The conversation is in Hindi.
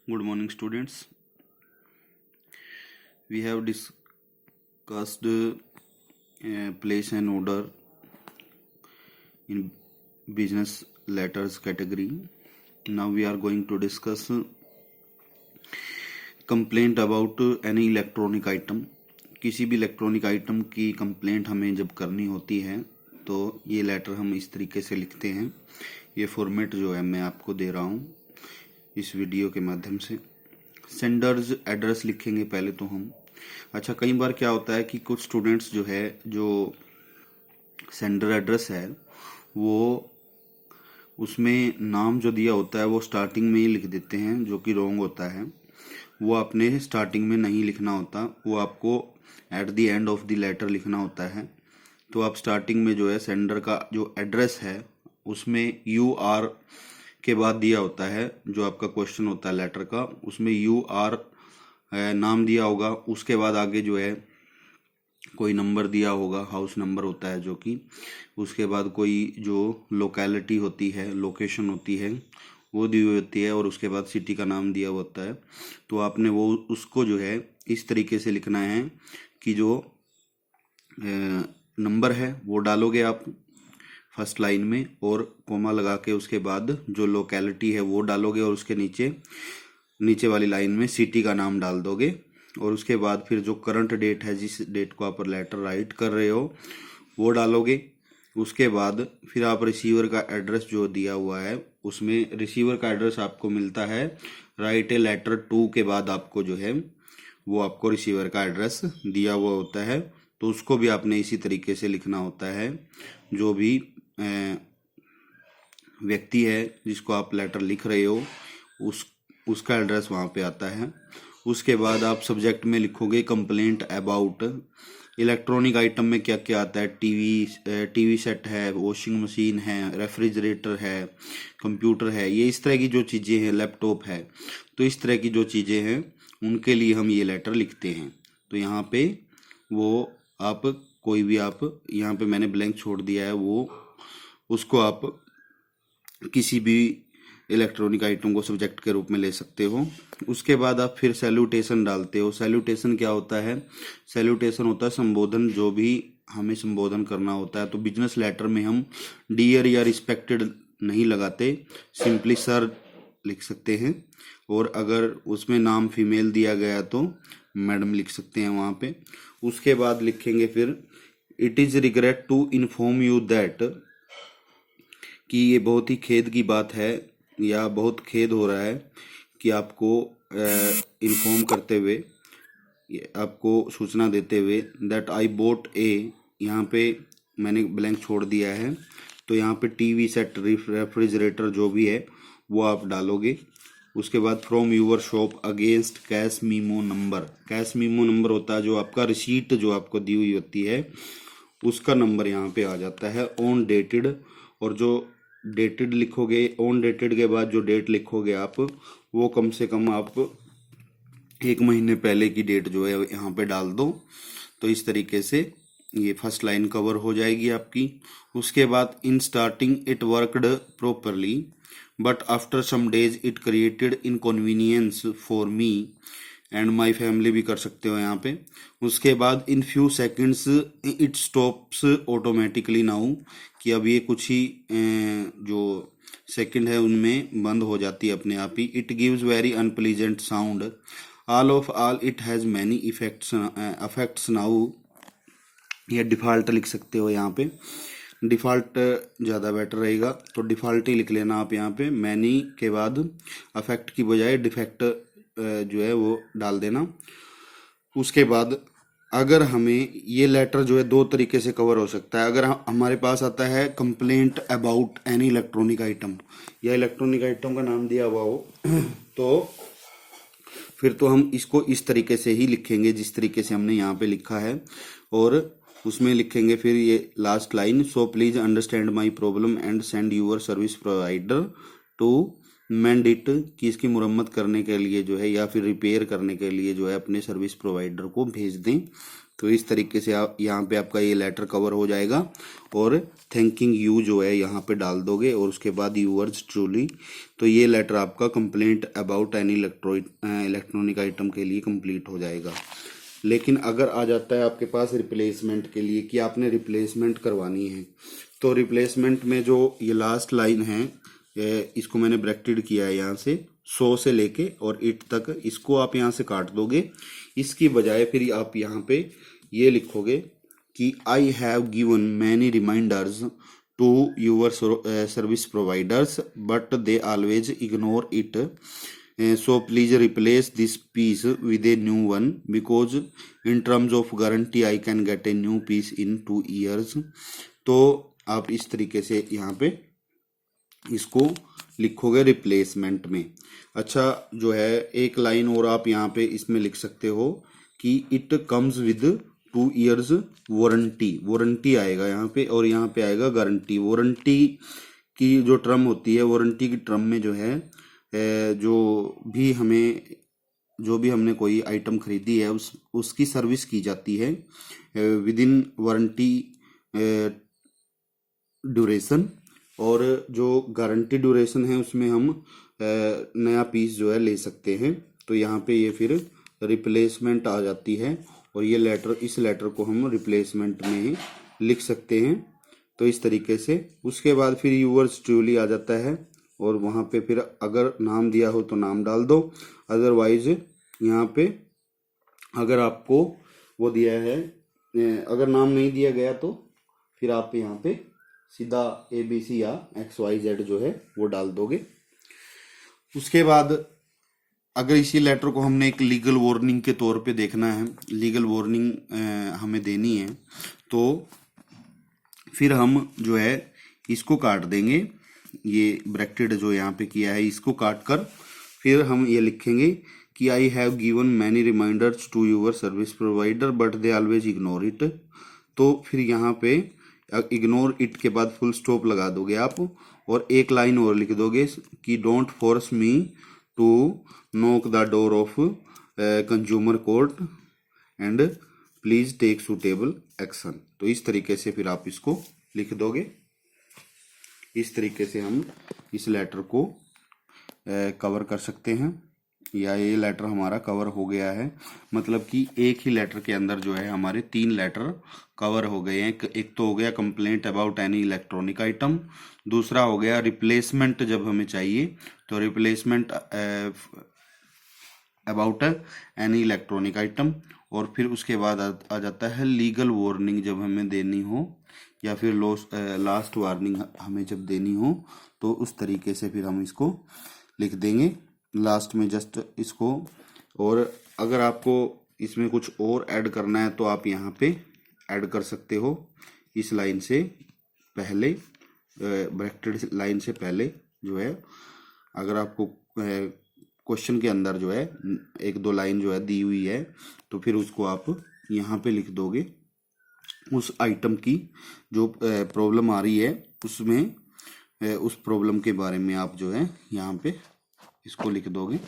Good morning, students. We have discussed place and order in business letters category. Now we are going to discuss complaint about any electronic item. किसी भी इलेक्ट्रॉनिक आइटम की कंप्लेंट हमें जब करनी होती है तो ये लेटर हम इस तरीके से लिखते हैं। ये फॉर्मेट जो है मैं आपको दे रहा हूँ इस वीडियो के माध्यम से। सेंडर्स एड्रेस लिखेंगे पहले तो हम। अच्छा, कई बार क्या होता है कि कुछ स्टूडेंट्स जो है जो सेंडर एड्रेस है वो उसमें नाम जो दिया होता है वो स्टार्टिंग में ही लिख देते हैं, जो कि रॉन्ग होता है। वो आपने स्टार्टिंग में नहीं लिखना होता, वो आपको at the end of the letter लिखना होता है। तो आप स्टार्टिंग में जो है सेंडर का जो एड्रेस है उसमें यू आर के बाद दिया होता है, जो आपका क्वेश्चन होता है लेटर का, उसमें यू आर नाम दिया होगा। उसके बाद आगे जो है कोई नंबर दिया होगा, हाउस नंबर होता है जो कि, उसके बाद कोई जो लोकेलिटी होती है, लोकेशन होती है वो दी हुई होती है, और उसके बाद सिटी का नाम दिया हुआ होता है। तो आपने वो उसको जो है इस तरीके से लिखना है कि जो नंबर है वो डालोगे आप फर्स्ट लाइन में और कोमा लगा के, उसके बाद जो लोकेलिटी है वो डालोगे और उसके नीचे वाली लाइन में सिटी का नाम डाल दोगे, और उसके बाद फिर जो करंट डेट है, जिस डेट को आप लेटर राइट कर रहे हो वो डालोगे। उसके बाद फिर आप रिसीवर का एड्रेस जो दिया हुआ है उसमें रिसीवर का एड्रेस आपको मिलता है राइट ए लेटर टू के बाद आपको जो है वो आपको रिसीवर का एड्रेस दिया हुआ होता है। तो उसको भी आपने इसी तरीके से लिखना होता है। जो भी व्यक्ति है जिसको आप लेटर लिख रहे हो उसका एड्रेस वहाँ पे आता है। उसके बाद आप सब्जेक्ट में लिखोगे कंप्लेंट अबाउट। इलेक्ट्रॉनिक आइटम में क्या क्या आता है, टीवी सेट है, वॉशिंग मशीन है, रेफ्रिजरेटर है, कंप्यूटर है, ये इस तरह की जो चीज़ें हैं, लैपटॉप है, तो इस तरह की जो चीज़ें हैं उनके लिए हम ये लेटर लिखते हैं। तो यहाँ पे वो आप कोई भी, आप यहाँ पे मैंने ब्लैंक छोड़ दिया है, वो उसको आप किसी भी इलेक्ट्रॉनिक आइटम को सब्जेक्ट के रूप में ले सकते हो। उसके बाद आप फिर सैल्यूटेशन डालते हो। सैल्यूटेशन क्या होता है? सैल्यूटेशन होता है संबोधन, जो भी हमें संबोधन करना होता है। तो बिजनेस लेटर में हम डियर या रिस्पेक्टेड नहीं लगाते, सिंपली सर लिख सकते हैं, और अगर उसमें नाम फीमेल दिया गया तो मैडम लिख सकते हैं वहाँ पे। उसके बाद लिखेंगे फिर it is regret to inform you that, कि ये बहुत ही खेद की बात है या बहुत खेद हो रहा है कि आपको इन्फॉर्म करते हुए, आपको सूचना देते हुए, दैट आई बोट ए, यहाँ पे मैंने ब्लैंक छोड़ दिया है। तो यहाँ पे टीवी सेट, रेफ्रिजरेटर जो भी है वो आप डालोगे। उसके बाद from your shop against cash memo number. Cash memo number होता है जो आपका रिसीट जो आपको दी हुई होती है उसका नंबर यहाँ पे आ जाता है। ऑन डेटेड, और जो डेटेड लिखोगे, ऑन डेटेड के बाद जो डेट लिखोगे आप वो कम से कम आप 1 महीने पहले की डेट जो है यहाँ पे डाल दो। तो इस तरीके से ये फर्स्ट लाइन कवर हो जाएगी आपकी। उसके बाद in starting it worked properly but after some days it created inconvenience for me and my family भी कर सकते हो यहाँ पे। उसके बाद in few seconds it stops automatically now, कि अब ये कुछ ही जो सेकंड है उनमें बंद हो जाती है अपने आप ही। It gives very unpleasant sound, all of all it has many affects now, या डिफ़ॉल्ट लिख सकते हो यहाँ पे। डिफ़ॉल्ट ज़्यादा बेटर रहेगा, तो डिफ़ॉल्ट ही लिख लेना आप यहाँ पे। मैनी के बाद अफेक्ट की बजाय डिफेक्ट जो है वो डाल देना। उसके बाद अगर हमें ये लेटर जो है 2 तरीके से कवर हो सकता है। अगर हमारे पास आता है complaint about any electronic item, या इलेक्ट्रॉनिक आइटम का नाम दिया हुआ हो तो फिर तो हम इसको इस तरीके से ही लिखेंगे जिस तरीके से हमने यहाँ पे लिखा है, और उसमें लिखेंगे फिर ये last line, so please understand my problem and send your service provider to mend it, कि इसकी मुरम्मत करने के लिए जो है या फिर रिपेयर करने के लिए जो है अपने सर्विस प्रोवाइडर को भेज दें। तो इस तरीके से आप यहाँ पे आपका ये लेटर कवर हो जाएगा और थैंकिंग यू जो है यहाँ पे डाल दोगे और उसके बाद यूअर्स ट्रूली। तो ये लेटर आपका complaint about any electronic item के लिए कंप्लीट हो जाएगा। लेकिन अगर आ जाता है आपके पास रिप्लेसमेंट के लिए कि आपने रिप्लेसमेंट करवानी है, तो रिप्लेसमेंट में जो ये लास्ट लाइन है इसको मैंने ब्रैकेटेड किया है यहाँ से 100 से लेके और 8 तक, इसको आप यहाँ से काट दोगे। इसकी बजाय फिर आप यहाँ पे ये लिखोगे कि I have given many reminders to your service providers but they always ignore it, so please replace this piece with a new one because in terms of guarantee I can get a new piece in 2 years। तो आप इस तरीके से यहाँ पे इसको लिखोगे रिप्लेसमेंट में। अच्छा जो है एक लाइन और आप यहाँ पे इसमें लिख सकते हो कि it comes with 2 years warranty, warranty आएगा यहाँ पे और यहाँ पे आएगा गारंटी। वारंटी की जो टर्म होती है, वारंटी की टर्म में जो है जो भी हमने कोई आइटम खरीदी है उसकी सर्विस की जाती है विद इन वारंटी ड्यूरेशन, और जो गारंटी ड्यूरेशन है उसमें हम नया पीस जो है ले सकते हैं। तो यहाँ पे ये फिर रिप्लेसमेंट आ जाती है और ये लेटर, इस लेटर को हम रिप्लेसमेंट में ही लिख सकते हैं। तो इस तरीके से उसके बाद फिर यूअर्स ट्रूली आ जाता है और वहाँ पे फिर अगर नाम दिया हो तो नाम डाल दो, अदरवाइज यहाँ पे अगर आपको वो दिया है, अगर नाम नहीं दिया गया तो फिर आप यहाँ पे सीधा ABC या XYZ जो है वो डाल दोगे। उसके बाद अगर इसी लेटर को हमने एक लीगल वार्निंग के तौर पे देखना है, लीगल वार्निंग हमें देनी है, तो फिर हम जो है इसको काट देंगे, ये ब्रैकेटेड जो यहाँ पे किया है इसको काट कर फिर हम ये लिखेंगे कि I have given many reminders to your service provider but they always ignore it. तो फिर यहाँ पे इग्नोर इट के बाद फुल स्टॉप लगा दोगे आप और एक लाइन और लिख दोगे कि don't force me to knock the door of consumer court and please take suitable action. तो इस तरीके से फिर आप इसको लिख दोगे। इस तरीके से हम इस लेटर को कवर कर सकते हैं, या ये लेटर हमारा कवर हो गया है। मतलब कि एक ही लेटर के अंदर जो है हमारे 3 लेटर कवर हो गए हैं। एक तो हो गया complaint about any electronic item, दूसरा हो गया रिप्लेसमेंट जब हमें चाहिए तो replacement about any electronic item, और फिर उसके बाद आ जाता है लीगल वार्निंग जब हमें देनी हो या फिर लास्ट वार्निंग हमें जब देनी हो, तो उस तरीके से फिर हम इसको लिख देंगे लास्ट में जस्ट इसको। और अगर आपको इसमें कुछ और ऐड करना है तो आप यहाँ पे ऐड कर सकते हो, इस लाइन से पहले, ब्रैकेटेड लाइन से पहले जो है, अगर आपको क्वेश्चन के अंदर जो है 1-2 लाइन जो है दी हुई है तो फिर उसको आप यहाँ पे लिख दोगे। उस आइटम की जो प्रॉब्लम आ रही है उसमें उस प्रॉब्लम के बारे में आप जो है यहाँ पे इसको लिख दोगे।